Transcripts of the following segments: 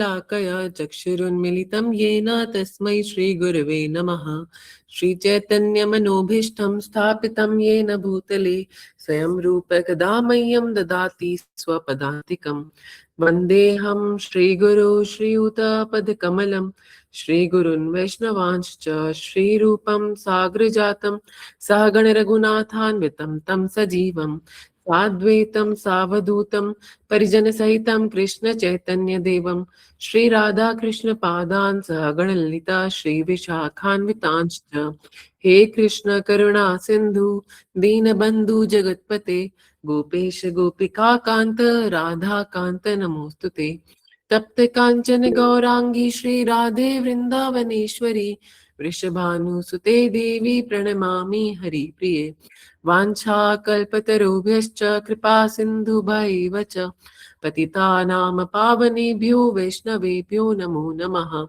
शाकया चक्षुरुन्मिलितं येन तस्मै श्रीगुरवे नमः। श्रीचैतन्यमनोभीष्टं स्थापितं येन भूतले स्वयं रूप कदा मह्यं ददाति स्वपदान्तिकं। वन्देऽहं श्रीगुरो श्रीयुतपदकमलं श्रीगुरुन् वैष्णवांश्च श्रीरूपं साग्रजातं सहगण रघुनाथान्वितं तं सजीवं साद्वैतं सावधूतं परिजनसहितं कृष्णचैतन्यदेवं श्री राधा कृष्ण पादान् सहगण ललिता श्री विशाखान्वितांश्च। हे कृष्ण करुणा सिंधु दीनबंधु जगतपते गोपेश गोपिका कांत राधा कांत नमोस्तुते। तप्त कांचन गौरांगी श्री राधे वृंदावनेश्वरी वृषभानुसुते देवी प्रणमामि हरिप्रिये। वाञ्छाकल्पतरुभ्यश्च कृपा सिन्धुभैव च पतितानां पावनेभ्यो वैष्णवेभ्यो नमो नमः।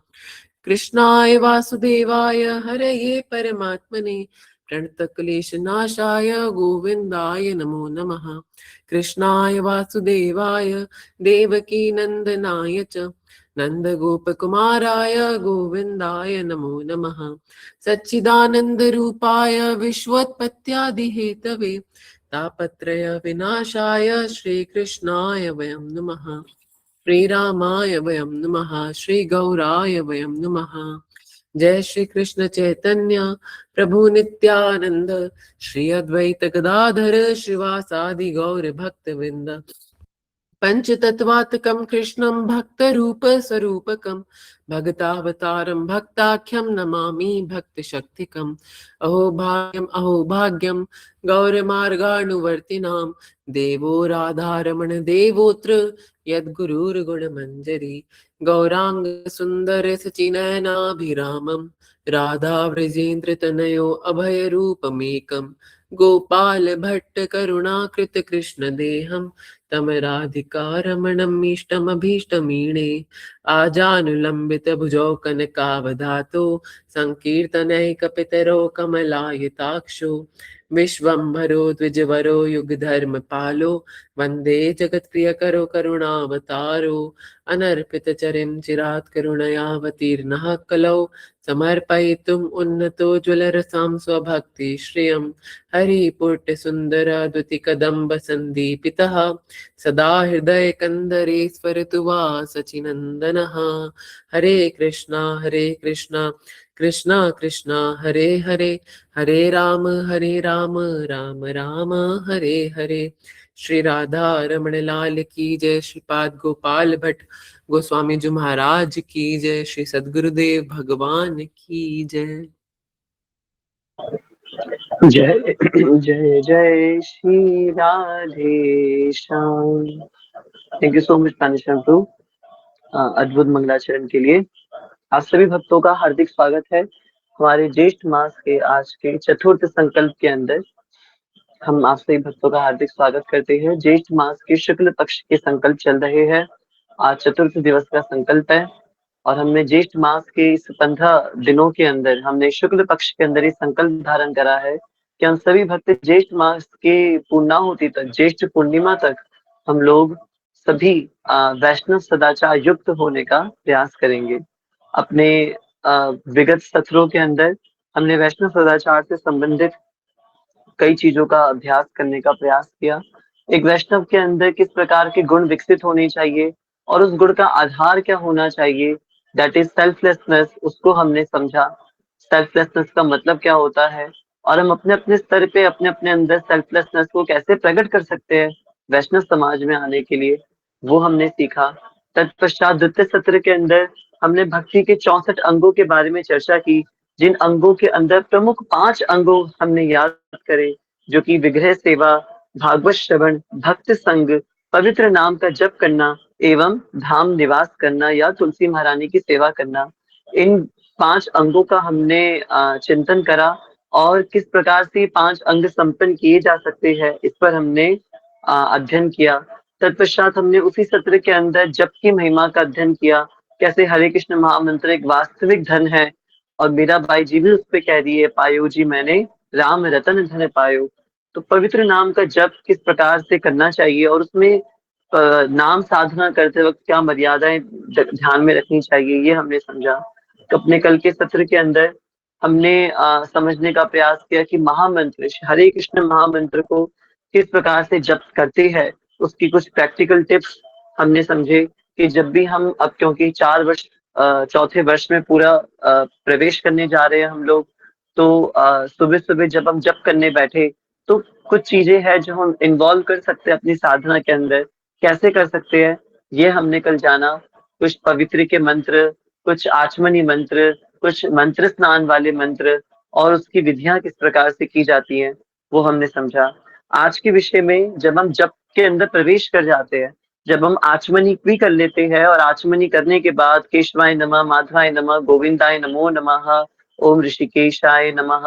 कृष्णाय वासुदेवाय हरये परमात्मने प्रणतक्लेशनाशाय गोविन्दाय नमो नमः। कृष्णाय वासुदेवाय देवकीनन्दनाय च नन्दगोपकुमाराय गोविन्दाय नमो नमः। सच्चिदानन्दरूपाय विश्वोत्पत्त्यादिहेतवे तापत्रय विनाशाय श्रीकृष्णाय वयं नमः। श्रीरामाय वयं नमः। श्रीगौराय वयं नमः। जय श्री कृष्ण चैतन्य प्रभु नित्यानंद श्री अद्वैत गदाधर श्रीवासादि गौर भक्तवृंद। पंचतत्वात्मकं कृष्णं भक्तरूपस्वरूपकं भक्तावतारं भक्ताख्यं नमामि भक्तशक्तिकम्। अहो भाग्यं गौरमार्गानुवर्तिनां देवो राधारमण देवोऽत्र यद्गुरुर्गुणमञ्जरी गौरांग सुंदर सचिनयनाभिरामं राधा व्रजेन्द्रतनयो अभयरूपमेकं गोपाल भट्ट करुणाकृत कृष्ण देहं तम राधिका रमणम् इष्टमभीष्टमीणे आजानुलम्बित भुजौ कनकावधातो संकीर्तनैकपितरो कमलायताक्षो विश्वम्भरो द्विजवरो युगधर्मपालो वन्दे जगत्प्रियकरो करुणावतारो अनर्पितचरिं चिरात् करुणयावतीर्णः कलौ समर्पयितुम् उन्नतो ज्वलरसां स्वभक्तिश्रियं हरिपुट्टसुन्दराद्युतिकदम्ब सन्दीपितः सदा हृदय कंदरे स्फुरतु वासचिनन्दनः। हरे कृष्णा कृष्णा कृष्णा हरे हरे हरे राम राम राम हरे हरे। श्री राधा रमण लाल की जय। श्रीपाद गोपाल भट्ट गोस्वामी जी महाराज की जय। श्री सद्गुरुदेव भगवान की जय। जय जय जय Shri Radhe Shyam. Thank you so much Tanisha to अद्भुत मंगलाचरण के लिए। आप सभी भक्तों का हार्दिक स्वागत है हमारे ज्येष्ठ मास के आज के चतुर्थ संकल्प के अंदर। हम आप सभी भक्तों का हार्दिक स्वागत करते हैं। ज्येष्ठ मास के शुक्ल पक्ष के संकल्प चल रहे हैं। आज चतुर्थ दिवस का संकल्प है और हमने ज्येष्ठ मास के इस 15 दिनों के अंदर हमने शुक्ल पक्ष के अंदर ये संकल्प धारण करा है कि हम सभी भक्त ज्येष्ठ मास के पूर्णाहुति तक, ज्येष्ठ पूर्णिमा तक हम लोग सभी वैष्णव सदाचार युक्त होने का प्रयास करेंगे। अपने विगत सत्रों के अंदर हमने वैष्णव सदाचार से संबंधित कई चीजों का अभ्यास करने का प्रयास किया। एक वैष्णव के अंदर किस प्रकार के गुण विकसित होने चाहिए और उस गुण का आधार क्या होना चाहिए, दैट इज सेल्फलेसनेस, उसको हमने समझा। सेल्फलेसनेस का मतलब क्या होता है और हम अपने अपने स्तर पे अपने अपने अंदर सेल्फलेसनेस को कैसे प्रकट कर सकते हैं वैष्णव समाज में आने के लिए, वो हमने सीखा। तत्पश्चात द्वितीय सत्र के अंदर हमने भक्ति के 64 अंगों के बारे में चर्चा की, जिन अंगों के अंदर प्रमुख 5 अंगों हमने याद करे, जो कि विग्रह सेवा, भागवत श्रवण, भक्त संग, पवित्र नाम का जप करना एवं धाम निवास करना या तुलसी महारानी की सेवा करना। इन 5 अंगों का हमने चिंतन करा और किस प्रकार से 5 अंग संपन्न किए जा सकते हैं इस पर हमने अध्ययन किया। तत्पश्चात हमने उसी सत्र के अंदर जप की महिमा का अध्ययन किया, कैसे हरे कृष्ण महामंत्र एक वास्तविक धन है और मीरा बाई जी भी उस पे कह रही है, पायो जी मैंने राम रतन धन पायो। तो पवित्र नाम का जप किस प्रकार से करना चाहिए और उसमें नाम साधना करते वक्त क्या मर्यादाएं ध्यान में रखनी चाहिए, ये हमने समझा। अपने कल के सत्र के अंदर हमने समझने का प्रयास किया कि महामंत्र हरे कृष्ण महामंत्र को किस प्रकार से जप करते हैं, उसकी कुछ प्रैक्टिकल टिप्स हमने समझे। कि जब भी हम अब, क्योंकि 4 वर्ष चौथे वर्ष में पूरा प्रवेश करने जा रहे हैं हम लोग, तो सुबह सुबह जब हम जप करने बैठे तो कुछ चीजें हैं जो हम इन्वॉल्व कर सकते हैं अपनी साधना के अंदर। कैसे कर सकते हैं ये हमने कल जाना। कुछ पवित्र के मंत्र, कुछ आचमनी मंत्र, कुछ मंत्र स्नान वाले मंत्र और उसकी विधियां किस प्रकार से की जाती हैं वो हमने समझा। आज के विषय में जब हम जप के अंदर प्रवेश कर जाते हैं, जब हम आचमनी भी कर लेते हैं और आचमनी करने के बाद केशवाय नमः, माधवाय नमः, गोविंदाय नमो नमः, ओम ऋषिकेशाय नमः,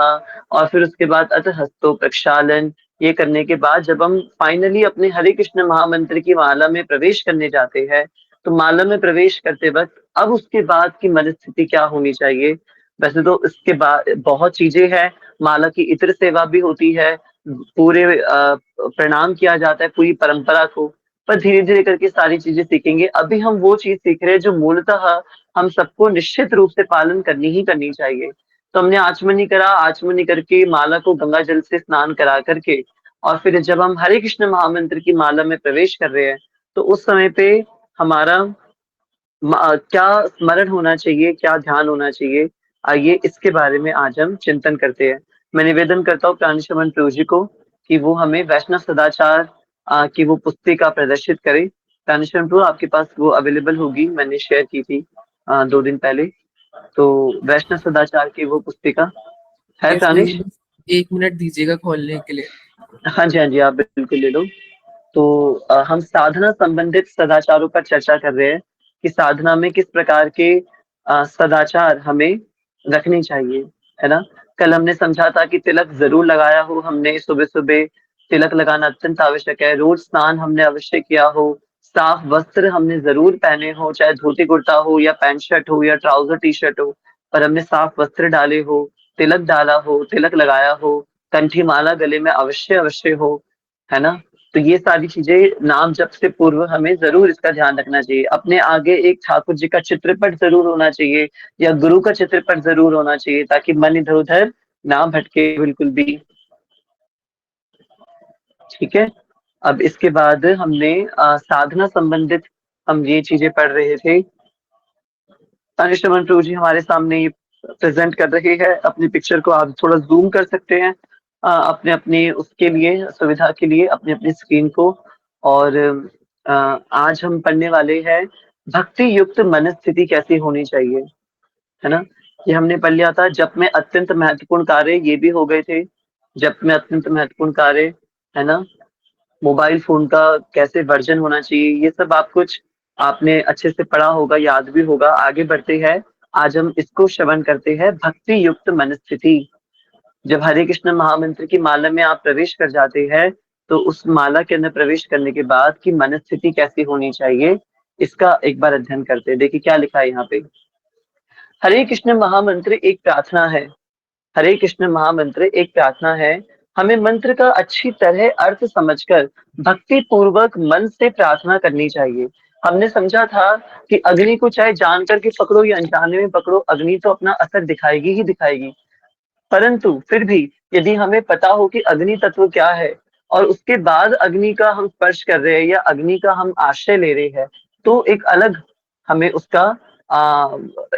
और फिर उसके बाद अथ हस्तो प्रक्षालन, ये करने के बाद जब हम फाइनली अपने हरे कृष्ण महामंत्र की माला में प्रवेश करने जाते हैं, तो माला में प्रवेश करते वक्त अब उसके बाद की मनस्थिति क्या होनी चाहिए। वैसे तो इसके बाद बहुत चीजें हैं, माला की इत्र सेवा भी होती है, पूरे प्रणाम किया जाता है पूरी परंपरा को, पर धीरे धीरे करके सारी चीजें सीखेंगे। अभी हम वो चीज सीख रहे हैं जो मूलतः हम सबको निश्चित रूप से पालन करनी ही करनी चाहिए। तो हमने आचमनी करा, आचमनी करके माला को गंगा जल से स्नान करा करके, और फिर जब हम हरे कृष्ण महामंत्र की माला में प्रवेश कर रहे हैं तो उस समय पे हमारा क्या स्मरण होना चाहिए, क्या ध्यान होना चाहिए, आइए इसके बारे में आज हम चिंतन करते हैं। मैं निवेदन करता हूँ प्राणेश्वर प्रभु जी को कि वो हमें वैष्णव सदाचार की वो पुस्तिका प्रदर्शित करे। प्राणेश्वर प्रभु आपके पास वो अवेलेबल होगी, मैंने शेयर की थी 2 दिन पहले। तो वैष्णव सदाचार की वो पुस्तिका है यस प्राणेश? गुरुजी, बस 1 मिनट दीजिएगा खोलने के लिए। हाँ जी, हाँ जी, आप बिल्कुल ले लो। तो हम साधना संबंधित सदाचारों पर चर्चा कर रहे हैं कि साधना में किस प्रकार के सदाचार हमें रखने चाहिए, है ना। कल हमने समझा था कि तिलक जरूर लगाया हो हमने, सुबह सुबह तिलक लगाना अत्यंत आवश्यक है। रोज स्नान हमने अवश्य किया हो, साफ वस्त्र हमने जरूर पहने हो, चाहे धोती कुर्ता हो या पैंट शर्ट हो या ट्राउजर टी शर्ट हो, पर हमने साफ वस्त्र डाले हो, तिलक डाला हो, तिलक लगाया हो, कंठी माला गले में अवश्य अवश्य हो, है ना। तो ये सारी चीजें नाम जप से पूर्व हमें जरूर इसका ध्यान रखना चाहिए। अपने आगे एक ठाकुर जी का चित्रपट जरूर होना चाहिए या गुरु का चित्रपट जरूर होना चाहिए, ताकि मन इधर उधर ना भटके बिल्कुल भी। ठीक है। अब इसके बाद हमने साधना संबंधित हम ये चीजें पढ़ रहे थे। अनिष्टमन प्रभु जी हमारे सामने ये प्रेजेंट कर रहे हैं अपनी पिक्चर को, आप थोड़ा जूम कर सकते हैं अपने अपने उसके लिए, सुविधा के लिए, अपनी अपनी स्क्रीन को। और आज हम पढ़ने वाले हैं भक्ति युक्त मनस्थिति कैसी होनी चाहिए, है ना। ये हमने पढ़ लिया था, जप में अत्यंत महत्वपूर्ण कार्य ये भी हो गए थे। जप में अत्यंत महत्वपूर्ण कार्य, है ना। मोबाइल फोन का कैसे वर्जन होना चाहिए, ये सब आप कुछ आपने अच्छे से पढ़ा होगा, याद भी होगा। आगे बढ़ते हैं, आज हम इसको श्रवण करते हैं भक्ति युक्त मनस्थिति। जब हरे कृष्ण महामंत्र की माला में आप प्रवेश कर जाते हैं, तो उस माला के अंदर प्रवेश करने के बाद की मनस्थिति कैसी होनी चाहिए, इसका एक बार अध्ययन करते हैं। देखिए क्या लिखा है यहाँ पे। हरे कृष्ण महामंत्र एक प्रार्थना है। हरे कृष्ण महामंत्र एक प्रार्थना है। हमें मंत्र का अच्छी तरह अर्थ समझकर भक्ति पूर्वक मन से प्रार्थना करनी चाहिए। हमने समझा था कि अग्नि को चाहे जान करके पकड़ो या अनजाने में पकड़ो, अग्नि तो अपना असर दिखाएगी ही दिखाएगी। परंतु फिर भी यदि हमें पता हो कि अग्नि तत्व क्या है और उसके बाद अग्नि का हम स्पर्श कर रहे हैं या अग्नि का हम आश्रय ले रहे हैं, तो एक अलग हमें उसका आ,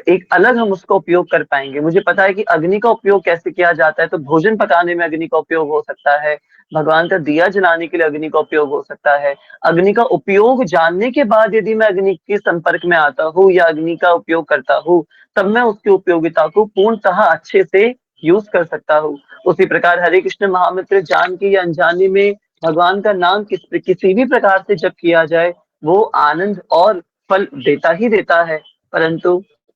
एक अलग हम उसका उपयोग कर पाएंगे। मुझे पता है कि अग्नि का उपयोग कैसे किया जाता है, तो भोजन पकाने में अग्नि का उपयोग हो सकता है, भगवान का दिया जलाने के लिए अग्नि का उपयोग हो सकता है। अग्नि का उपयोग जानने के बाद यदि मैं अग्नि के संपर्क में आता हूँ या अग्नि का उपयोग करता हूँ, तब मैं उसकी उपयोगिता को पूर्णतः अच्छे से यूज कर सकता हूँ। उसी प्रकार हरे कृष्ण महामंत्र जान के या अनजाने में भगवान का नाम किसी भी प्रकार से जप किया जाए, वो आनंद और फल देता ही देता है। परंतु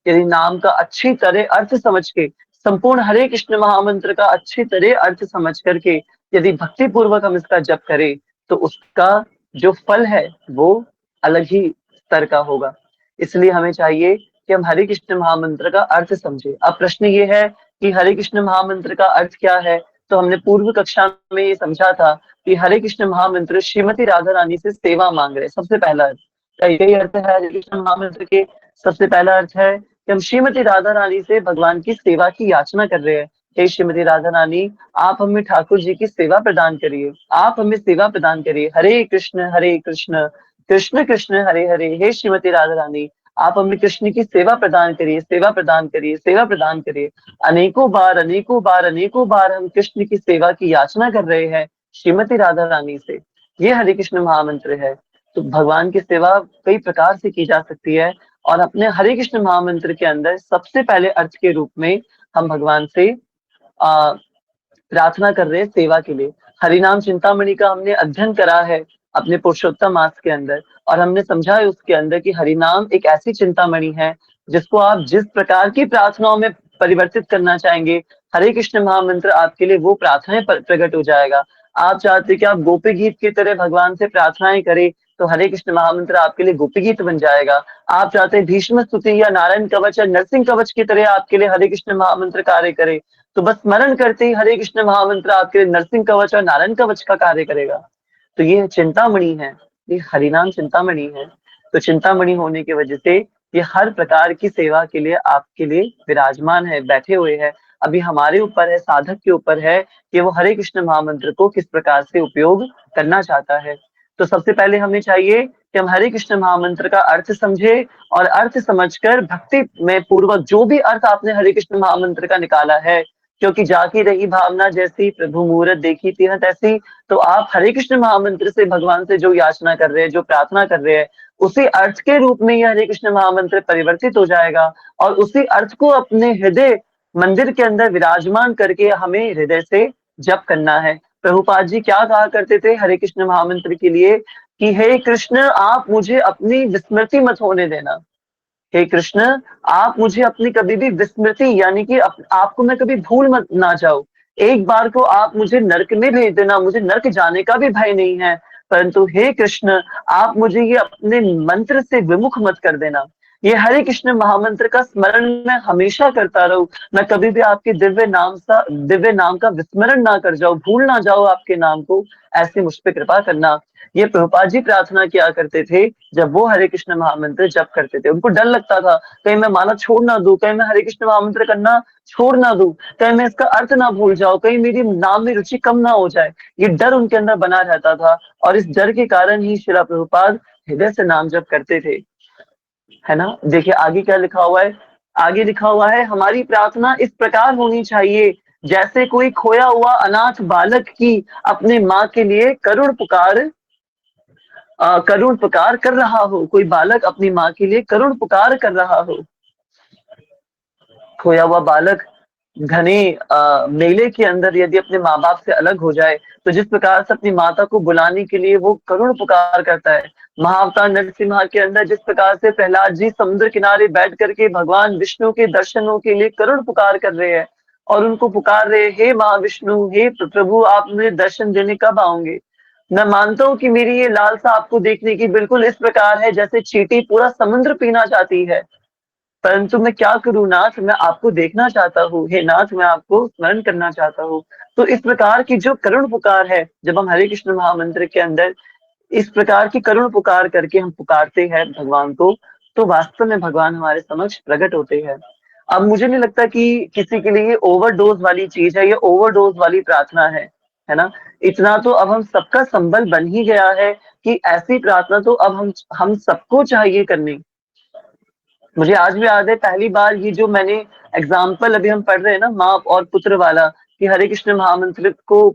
यदि नाम का अच्छी तरह अर्थ समझ के, संपूर्ण हरे कृष्ण महामंत्र का अच्छी तरह अर्थ समझ करके यदि भक्ति पूर्वक हम इसका जप करें, तो उसका जो फल है वो अलग ही स्तर का होगा। इसलिए हमें चाहिए कि हम हरे कृष्ण महामंत्र का अर्थ समझे। अब प्रश्न ये है कि हरे कृष्ण महामंत्र का अर्थ क्या है। तो हमने पूर्व कक्षा में ये समझा था कि हरे कृष्ण महामंत्र श्रीमती राधा रानी से सेवा मांग रहे, सबसे पहला अर्थ का यही अर्थ है। हरे कृष्ण महामंत्र के सबसे पहला अर्थ है कि हम श्रीमती राधा रानी से भगवान की सेवा की याचना कर रहे हैं। हे श्रीमती राधा रानी, आप हमें ठाकुर जी की सेवा प्रदान करिए, आप हमें सेवा प्रदान करिए। हरे कृष्ण कृष्ण कृष्ण हरे हरे। हे श्रीमती राधा रानी, आप हमें कृष्ण की सेवा प्रदान करिए, सेवा प्रदान करिए, सेवा प्रदान करिए। अनेकों बार हम कृष्ण की सेवा की याचना कर रहे हैं श्रीमती राधा रानी से। ये हरे कृष्ण महामंत्र है। तो भगवान की सेवा कई प्रकार से की जा सकती है, और अपने हरे कृष्ण महामंत्र के अंदर सबसे पहले अर्थ के रूप में हम भगवान से प्रार्थना कर रहे हैं सेवा के लिए। हरिनाम चिंतामणि का हमने अध्ययन करा है अपने पुरुषोत्तम मास के अंदर, और हमने समझा है उसके अंदर कि हरिनाम एक ऐसी चिंतामणि है जिसको आप जिस प्रकार की प्रार्थनाओं में परिवर्तित करना चाहेंगे, हरे कृष्ण महामंत्र आपके लिए वो प्रार्थनाएं प्रकट हो जाएगा। आप चाहते कि आप गोपी गीत की तरह भगवान से प्रार्थनाएं करें, तो हरे कृष्ण महामंत्र आपके लिए गोपी गीत बन जाएगा। आप चाहते हैं भीष्म स्तुति या नारायण कवच या नरसिंह कवच की तरह आपके लिए हरे कृष्ण महामंत्र कार्य करे, तो बस स्मरण करते ही हरे कृष्ण महामंत्र आपके लिए नरसिंह कवच और नारायण कवच का कार्य करेगा। तो ये चिंतामणि है, ये हरिनाम चिंतामणि है। तो चिंतामणि होने की वजह से ये हर प्रकार की सेवा के लिए आपके लिए विराजमान है, बैठे हुए हैं। अभी हमारे ऊपर है, साधक के ऊपर है कि वो हरे कृष्ण महामंत्र को किस प्रकार से उपयोग करना चाहता है। तो सबसे पहले हमें चाहिए कि हम हरे कृष्ण महामंत्र का अर्थ समझे, और अर्थ समझकर भक्ति में पूर्वक जो भी अर्थ आपने हरे कृष्ण महामंत्र का निकाला है, क्योंकि जाकी रही भावना जैसी प्रभु मूरत देखी तिह तैसी, तो आप हरे कृष्ण महामंत्र से भगवान से जो याचना कर रहे हैं, जो प्रार्थना कर रहे हैं, उसी अर्थ के रूप में यह हरे कृष्ण महामंत्र परिवर्तित हो जाएगा, और उसी अर्थ को अपने हृदय मंदिर के अंदर विराजमान करके हमें हृदय से जप करना है। प्रभुपाद जी क्या कहा करते थे हरे कृष्ण महामंत्र के लिए कि हे कृष्ण, आप मुझे अपनी विस्मृति मत होने देना। हे कृष्ण, आप मुझे अपनी कभी भी विस्मृति यानी कि आपको मैं कभी भूल मत ना जाऊं। एक बार को आप मुझे नरक में भेज देना, मुझे नरक जाने का भी भय नहीं है, परंतु हे कृष्ण, आप मुझे ये अपने मंत्र से विमुख मत कर देना। ये हरे कृष्ण महामंत्र का स्मरण मैं हमेशा करता रहूं, मैं कभी भी आपके दिव्य नाम का विस्मरण ना कर जाऊं, भूल ना जाऊं आपके नाम को, ऐसे मुझ पे कृपा करना। ये प्रभुपाद जी प्रार्थना किया करते थे जब वो हरे कृष्ण महामंत्र जप करते थे। उनको डर लगता था कहीं मैं माला छोड़ ना दूं, कहीं मैं हरे कृष्ण महामंत्र करना छोड़ ना दूं, कहीं मैं इसका अर्थ ना भूल जाऊं, कहीं मेरी नाम में रुचि कम ना हो जाए। ये डर उनके अंदर बना रहता था, और इस डर के कारण ही श्रीला प्रभुपाद हृदय से नाम जप करते थे, है ना। देखिए आगे क्या लिखा हुआ है। आगे लिखा हुआ है, हमारी प्रार्थना इस प्रकार होनी चाहिए जैसे कोई खोया हुआ अनाथ बालक की अपने माँ के लिए करुण पुकार कर रहा हो। कोई बालक अपनी माँ के लिए करुण पुकार कर रहा हो। खोया हुआ बालक घने मेले के अंदर यदि अपने माँ बाप से अलग हो जाए, तो जिस प्रकार से अपनी माता को बुलाने के लिए वो करुण पुकार करता है, महाअवतार नरसिम्हा के अंदर जिस प्रकार से प्रहलाद जी समुद्र किनारे बैठ करके भगवान विष्णु के दर्शनों के लिए करुण पुकार कर रहे हैं, और उनको पुकार रहे, हे महाविष्णु, हे प्रभु, आप मुझे दर्शन देने कब आओगे। मैं मानता हूँ कि मेरी ये लालसा आपको देखने की बिल्कुल इस प्रकार है जैसे चींटी पूरा समुद्र पीना चाहती है, परंतु मैं क्या करूं नाथ, मैं आपको देखना चाहता हूँ। हे नाथ, मैं आपको स्मरण करना चाहता हूँ। तो इस प्रकार की जो करुण पुकार है, जब हम हरे कृष्ण महामंत्र के अंदर इस प्रकार की करुण पुकार करके हम पुकारते हैं भगवान को, तो वास्तव में भगवान हमारे समक्ष प्रकट होते हैं। अब मुझे नहीं लगता कि किसी के लिए ये ओवरडोज वाली चीज है, ये ओवरडोज वाली प्रार्थना है ना। इतना तो अब हम सबका संबल बन ही गया है कि ऐसी प्रार्थना तो अब हम सबको चाहिए करनी। मुझे आज भी याद है पहली बार ये जो मैंने एग्जाम्पल अभी हम पढ़ रहे हैं ना, माँ और पुत्र वाला, कि हरे कृष्ण महामंत्र को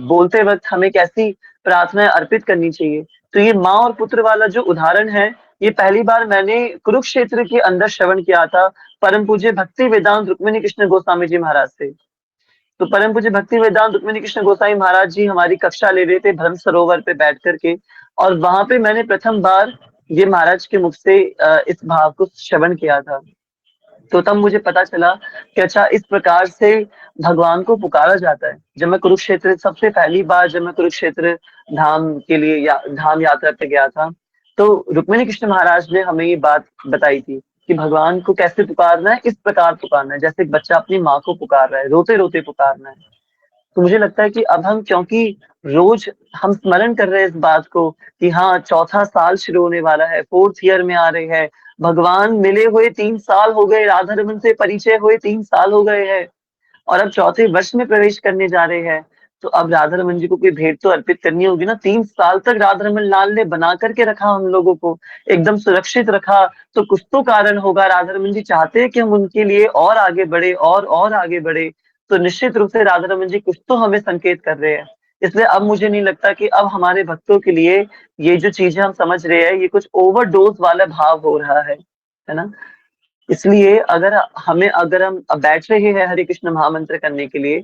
बोलते वक्त हमें कैसी प्रार्थनाएं अर्पित करनी चाहिए। तो ये माँ और पुत्र वाला जो उदाहरण है, ये पहली बार मैंने कुरुक्षेत्र के अंदर श्रवण किया था परम पूज्य भक्ति वेदांत रुक्मिणी कृष्ण गोस्वामी जी महाराज से। तो परम पूज्य भक्ति वेदांत रुक्मिणी कृष्ण गोसाई महाराज जी हमारी कक्षा ले रहे थे भ्रम सरोवर पे बैठ करके, और वहां पे मैंने प्रथम बार ये महाराज के मुख से इस भाव को श्रवण किया था। तो तब मुझे पता चला कि अच्छा इस प्रकार से भगवान को पुकारा जाता है। जब मैं कुरुक्षेत्र सबसे पहली बार जब मैं कुरुक्षेत्र धाम के लिए धाम यात्रा पे गया था, तो रुक्मिणी कृष्ण महाराज ने हमें ये बात बताई थी कि भगवान को कैसे पुकारना है, इस प्रकार पुकारना है जैसे एक बच्चा अपनी माँ को पुकार रहा है, रोते रोते पुकारना है। तो मुझे लगता है कि अब हम, क्योंकि रोज हम स्मरण कर रहे हैं इस बात को कि हाँ, चौथा साल शुरू होने वाला है, 4th ईयर में आ रहे हैं, भगवान मिले हुए 3 साल हो गए, राधा रमन से परिचय हुए 3 साल हो गए हैं, और अब चौथे वर्ष में प्रवेश करने जा रहे हैं। तो अब राधा रमन जी को कोई भेंट तो अर्पित करनी होगी ना। 3 साल तक राधा रमन लाल ने बना करके रखा हम लोगों को, एकदम सुरक्षित रखा, तो कुछ तो कारण होगा। राधा रमन जी चाहते हैं कि हम उनके लिए और आगे बढ़े, और आगे बढ़े। तो निश्चित रूप से राधा रमन जी कुछ तो हमें संकेत कर रहे हैं। इसलिए अब मुझे नहीं लगता कि अब हमारे भक्तों के लिए ये जो चीजें हम समझ रहे हैं, ये कुछ ओवरडोज वाला भाव हो रहा है ना। इसलिए अगर हम अब बैठ रहे हैं हरे कृष्ण महामंत्र करने के लिए,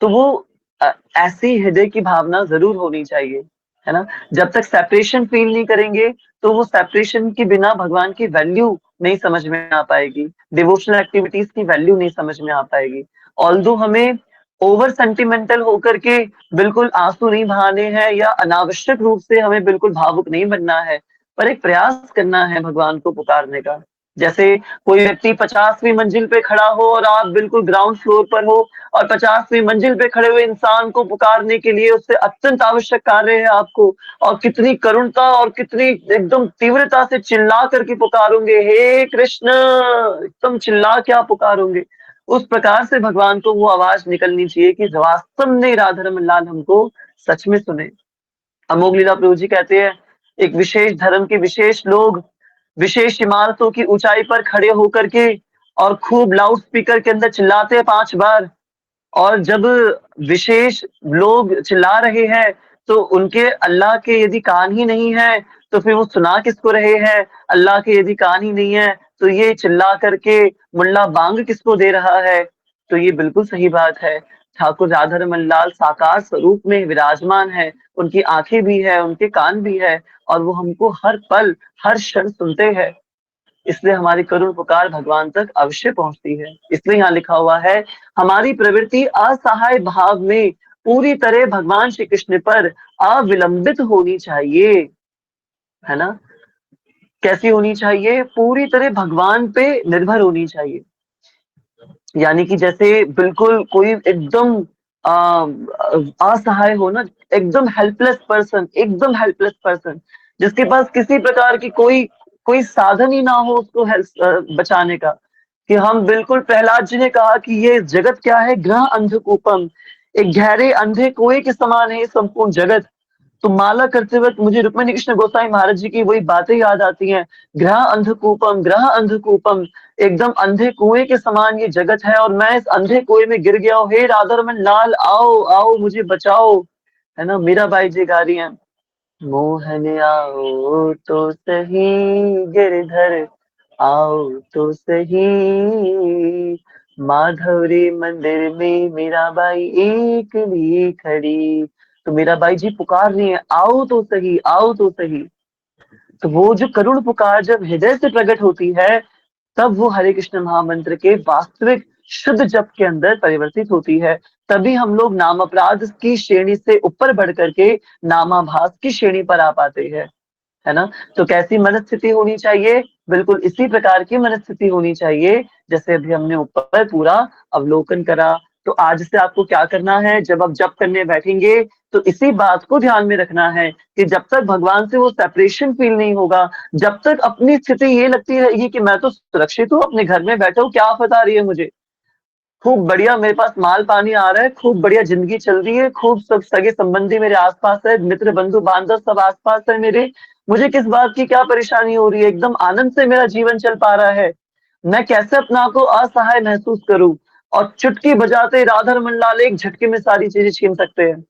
तो वो ऐसी हृदय की भावना जरूर होनी चाहिए, है ना। जब तक सेपरेशन फील नहीं करेंगे, तो वो सेपरेशन के बिना भगवान की वैल्यू नहीं समझ में आ पाएगी, डिवोशनल एक्टिविटीज की वैल्यू नहीं समझ में आ पाएगी। ऑल्दो हमें ओवर सेंटिमेंटल होकर के बिल्कुल आंसू नहीं बहाने हैं, या अनावश्यक रूप से हमें बिल्कुल भावुक नहीं बनना है, पर एक प्रयास करना है भगवान को पुकारने का। जैसे कोई व्यक्ति 50वीं मंजिल पे खड़ा हो और आप बिल्कुल ग्राउंड फ्लोर पर हो, और 50वीं मंजिल पे खड़े हुए इंसान को पुकारने के लिए उससे अत्यंत आवश्यक कार्य है आपको, और कितनी करुणता और कितनी एकदम तीव्रता से चिल्ला करके पुकारोगे, हे कृष्ण, एकदम चिल्ला के आप पुकारोगे। उस प्रकार से भगवान को वो आवाज निकलनी चाहिए कि वास्तव में राधा रमन लाल हमको सच में सुने। अमोघ लीला प्रभु जी कहते हैं, एक विशेष धर्म के विशेष लोग विशेष इमारतों की ऊंचाई पर खड़े होकर के और खूब लाउड स्पीकर के अंदर चिल्लाते हैं 5 बार। और जब विशेष लोग चिल्ला रहे हैं, तो उनके अल्लाह के यदि कान ही नहीं है, तो फिर वो सुना किसको रहे हैं। अल्लाह के यदि कान ही नहीं है, तो ये चिल्ला करके मुल्ला बांग किसको दे रहा है। तो ये बिल्कुल सही बात है। ठाकुर राधा रमन लाल साकार स्वरूप में विराजमान है, उनकी आंखें भी है, उनके कान भी है, और वो हमको हर पल हर क्षण सुनते हैं। इसलिए हमारी करुण पुकार भगवान तक अवश्य पहुंचती है। इसलिए यहाँ लिखा हुआ है, हमारी प्रवृत्ति असहाय भाव में पूरी तरह भगवान श्री कृष्ण पर अविलंबित होनी चाहिए, है ना। कैसी होनी चाहिए? पूरी तरह भगवान पे निर्भर होनी चाहिए। यानी कि जैसे बिल्कुल कोई एकदम असहाय हो ना, एकदम हेल्पलेस पर्सन, जिसके पास किसी प्रकार की कोई कोई साधन ही ना हो उसको हेल्प बचाने का। कि हम बिल्कुल, प्रहलाद जी ने कहा कि ये जगत क्या है, ग्रह अंधकूपम, एक गहरे अंधे कुएं के समान है ये संपूर्ण जगत। तो माला करते वक्त मुझे रुक्मिणी कृष्ण गोसाई महाराज जी की वही बातें याद आती हैं, ग्रह अंधकूपम, एकदम अंधे कुएं के समान ये जगत है, और मैं इस अंधे कुएं में गिर गया हूँ। हे राधा रमन लाल, आओ आओ मुझे बचाओ, है ना। मीरा बाई जी गा रही हैं, मोहन आओ तो सही, गिरधर आओ तो सही, माधव रे मंदिर में मीराबाई एकली खड़ी। तो मीराबाई जी पुकार रही है, आओ तो सही, आओ तो सही। तो वो जो करुण पुकार जब हृदय से प्रकट होती है, तब वो हरे कृष्ण महामंत्र के वास्तविक शुद्ध जप के अंदर परिवर्तित होती है। तभी हम लोग नाम अपराध की श्रेणी से ऊपर बढ़ करके नामाभास की श्रेणी पर आ पाते हैं, है ना। तो कैसी मनस्थिति होनी चाहिए? बिल्कुल इसी प्रकार की मनस्थिति होनी चाहिए, जैसे अभी हमने ऊपर पूरा अवलोकन करा। तो आज से आपको क्या करना है, जब आप जप करने बैठेंगे, तो इसी बात को ध्यान में रखना है कि जब तक भगवान से वो सेपरेशन फील नहीं होगा, जब तक अपनी स्थिति ये लगती रहेगी कि मैं तो सुरक्षित हूँ, अपने घर में बैठा हूँ, क्या आफत आ रही है मुझे, खूब बढ़िया मेरे पास माल पानी आ रहा है, खूब बढ़िया जिंदगी चल रही है, खूब सब सगे संबंधी मेरे आसपास है, मित्र बंधु बांधव सब आसपास है मेरे, मुझे किस बात की क्या परेशानी हो रही है, एकदम आनंद से मेरा जीवन चल पा रहा है। मैं कैसे अपना को असहाय महसूस करूं? और चुटकी बजाते राधा रमन लाल एक झटके में सारी चीजें छीन सकते हैं।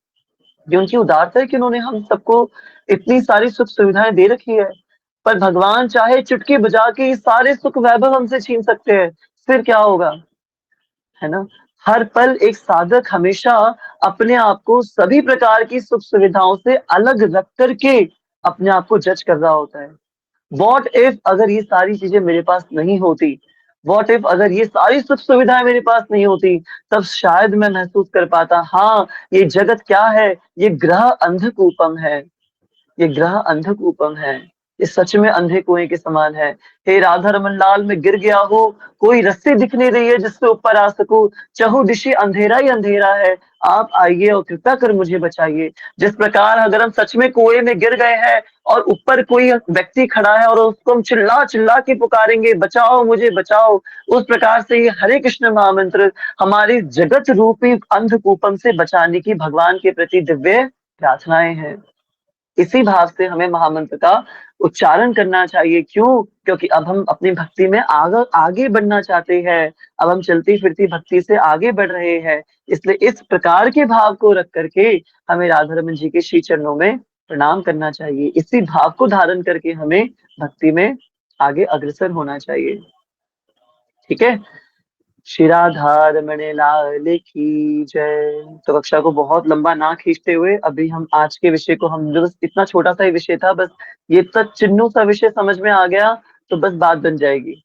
ये उनकी उदारता है कि उन्होंने हम सबको इतनी सारी सुख सुविधाएं दे रखी है। पर भगवान चाहे चुटकी बजा के ये सारे सुख वैभव हमसे छीन सकते हैं, फिर क्या होगा, है ना। हर पल एक साधक हमेशा अपने आप को सभी प्रकार की सुख सुविधाओं से अलग रख करके अपने आप को जज कर रहा होता है। वॉट इफ अगर ये सारी चीजें मेरे पास नहीं होती, वॉट इफ अगर ये सारी सुख सुविधाएं मेरे पास नहीं होती, तब शायद मैं महसूस कर पाता, हाँ ये जगत क्या है, ये ग्रह अंधकूपम है, ये ग्रह अंधकूपम है। ये सच में अंधे कुएं के समान है। हे राधा रमन लाल, मैं गिर गया हूँ, कोई रस्सी दिख नहीं रही है जिससे ऊपर आ सकूं, चहु दिशे अंधेरा ही अंधेरा है, आप आइए और कृपा कर मुझे बचाइए। जिस प्रकार अगर हम सच में कुएं में गिर गए हैं और ऊपर कोई व्यक्ति खड़ा है और उसको हम चिल्ला चिल्ला के पुकारेंगे, बचाओ मुझे बचाओ, उस प्रकार से ये हरे कृष्ण महामंत्र हमारी जगत रूपी अंधकूपम से बचाने की भगवान के प्रति दिव्य प्रार्थनाएं हैं। इसी भाव से हमें महामंत्र का उच्चारण करना चाहिए। क्यों? क्योंकि अब हम अपनी भक्ति में आगे आगे बढ़ना चाहते हैं। अब हम चलती फिरती भक्ति से आगे बढ़ रहे हैं। इसलिए इस प्रकार के भाव को रख करके हमें राधा रमन जी के श्री चरणों में प्रणाम करना चाहिए। इसी भाव को धारण करके हमें भक्ति में आगे अग्रसर होना चाहिए। ठीक है। श्री राधा रमण लाल की जय। तो कक्षा को बहुत लंबा ना खींचते हुए अभी हम आज के विषय को, हम जो बस इतना छोटा सा ही विषय था, बस ये तक चिन्नू सा विषय समझ में आ गया तो बस बात बन जाएगी।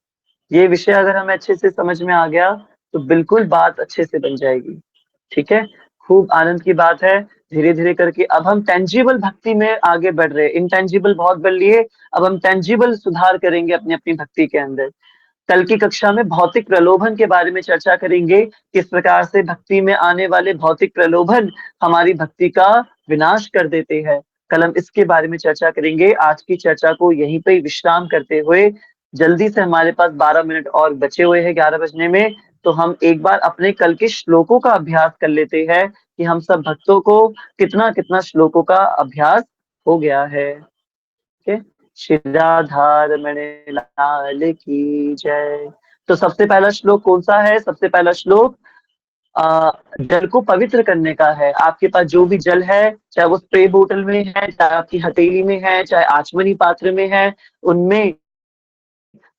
ये विषय अगर हमें अच्छे से समझ में आ गया तो बिल्कुल बात अच्छे से बन जाएगी। ठीक है। खूब आनंद की बात है। धीरे धीरे करके अब हम टेंजिबल भक्ति में आगे बढ़ रहे हैं। इंटेंजिबल बहुत बढ़ लिए, अब हम टेंजिबल सुधार करेंगे अपनी अपनी भक्ति के अंदर। कल की कक्षा में भौतिक प्रलोभन के बारे में चर्चा करेंगे, किस प्रकार से भक्ति में आने वाले भौतिक प्रलोभन हमारी भक्ति का विनाश कर देते हैं। कल हम इसके बारे में चर्चा करेंगे। आज की चर्चा को यहीं पे विश्राम करते हुए जल्दी से, हमारे पास 12 मिनट और बचे हुए हैं 11 बजने में, तो हम एक बार अपने कल के श्लोकों का अभ्यास कर लेते हैं कि हम सब भक्तों को कितना कितना श्लोकों का अभ्यास हो गया है। ठीक है। श्री राधा रमण लाल की जय। तो सबसे पहला श्लोक कौन सा है? सबसे पहला श्लोक जल को पवित्र करने का है। आपके पास जो भी जल है, चाहे वो स्प्रे बोतल में है, चाहे आपकी हथेली में है, चाहे आचमनी पात्र में है, उनमें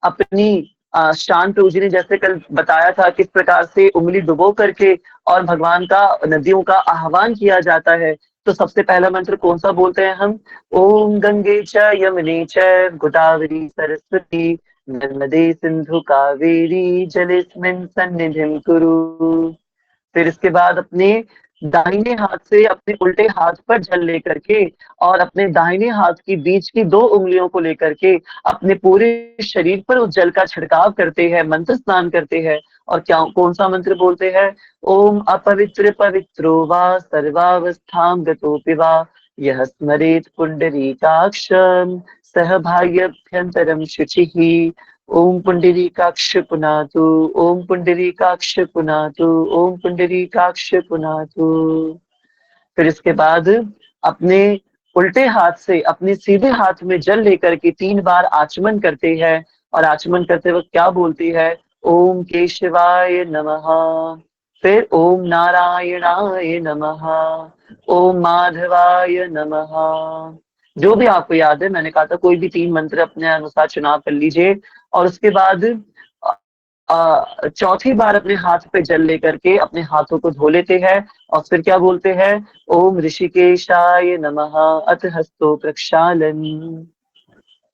अपनी शान प्रभु जी ने जैसे कल बताया था किस प्रकार से उंगली डुबो करके और भगवान का नदियों का आह्वान किया जाता है। तो सबसे पहला मंत्र कौन सा बोलते हैं हम? ओम गंगे च यमुने च गोदावरी सरस्वती नर्मदे सिंधु कावेरी जलेस्मिन् सन्निधिं कुरु। फिर इसके बाद अपने दाहिने हाथ से अपने उल्टे हाथ पर जल लेकर के और अपने दाहिने हाथ की बीच की 2 उंगलियों को लेकर के अपने पूरे शरीर पर उस जल का छिड़काव करते हैं, मंत्र स्नान करते हैं। और क्या कौन सा मंत्र बोलते हैं? ओम अपवित्र पवित्रो वा सर्वावस्थां गतोऽपि वा यः स्मरेत् पुंडरीकाक्षं सह भाग्यभ्यन्तरं शुचिः। ओम पुंडरीकाक्ष पुनातु, ओम पुंडरीकाक्ष पुनातु, ओम पुंडरीकाक्ष पुनातु। फिर इसके बाद अपने उल्टे हाथ से अपने सीधे हाथ में जल लेकर के 3 बार आचमन करते हैं और आचमन करते वक्त क्या बोलती है? ओम केशवाय नमः, फिर ओम नारायणाय नमः, ओम माधवाय नमः। जो भी आपको याद है, मैंने कहा था कोई भी 3 मंत्र अपने अनुसार चुनाव कर लीजिए। और उसके बाद चौथी बार अपने हाथ पे जल लेकर के अपने हाथों को धो लेते हैं और फिर क्या बोलते हैं? ओम ऋषिकेशाय नमः अथ हस्तो प्रक्षालन।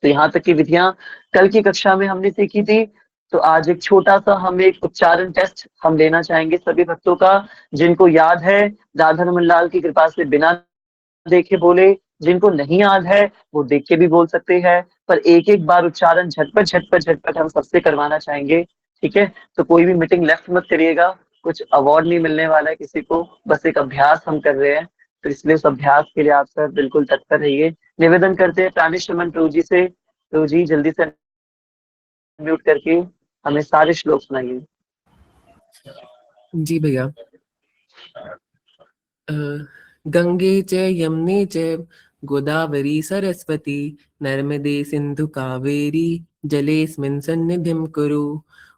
तो यहाँ तक की विधियां कल की कक्षा में हमने सीखी थी। तो आज एक छोटा सा हम एक उच्चारण टेस्ट हम लेना चाहेंगे सभी भक्तों का, जिनको याद है राधा रमन लाल की कृपा से बिना देखे बोले, जिनको नहीं याद है वो देख के भी बोल सकते हैं, पर एक एक बार उच्चारण झटपट झटपट झटपट हम सबसे करवाना चाहेंगे। ठीक है। तो कोई भी मीटिंग लेफ्ट मत करिएगा, कुछ अवार्ड नहीं मिलने वाला है किसी को, बस एक अभ्यास हम कर रहे हैं। तो इसलिए उस अभ्यास के लिए आप सब बिल्कुल तत्पर रहिए। निवेदन करते हैं प्राणेश रमन प्रभु जी से, प्रभु जी जल्दी से म्यूट करके हमें सारे श्लोक सुनाइए। जी भैया। गंगे च यमुने च गोदावरी सरस्वती नर्मदे सिंधु कावेरी जलेस्मिन् सन्निधिं कुरु।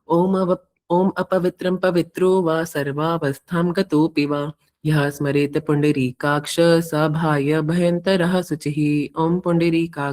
ओम अपवित्रं पवित्रो वा सर्वावस्थां गतोऽपि वा यः स्मरेत् पुण्डरीकाक्ष स भाय भयन्तरः शुचिः। ओम पुण्डरीकाक्ष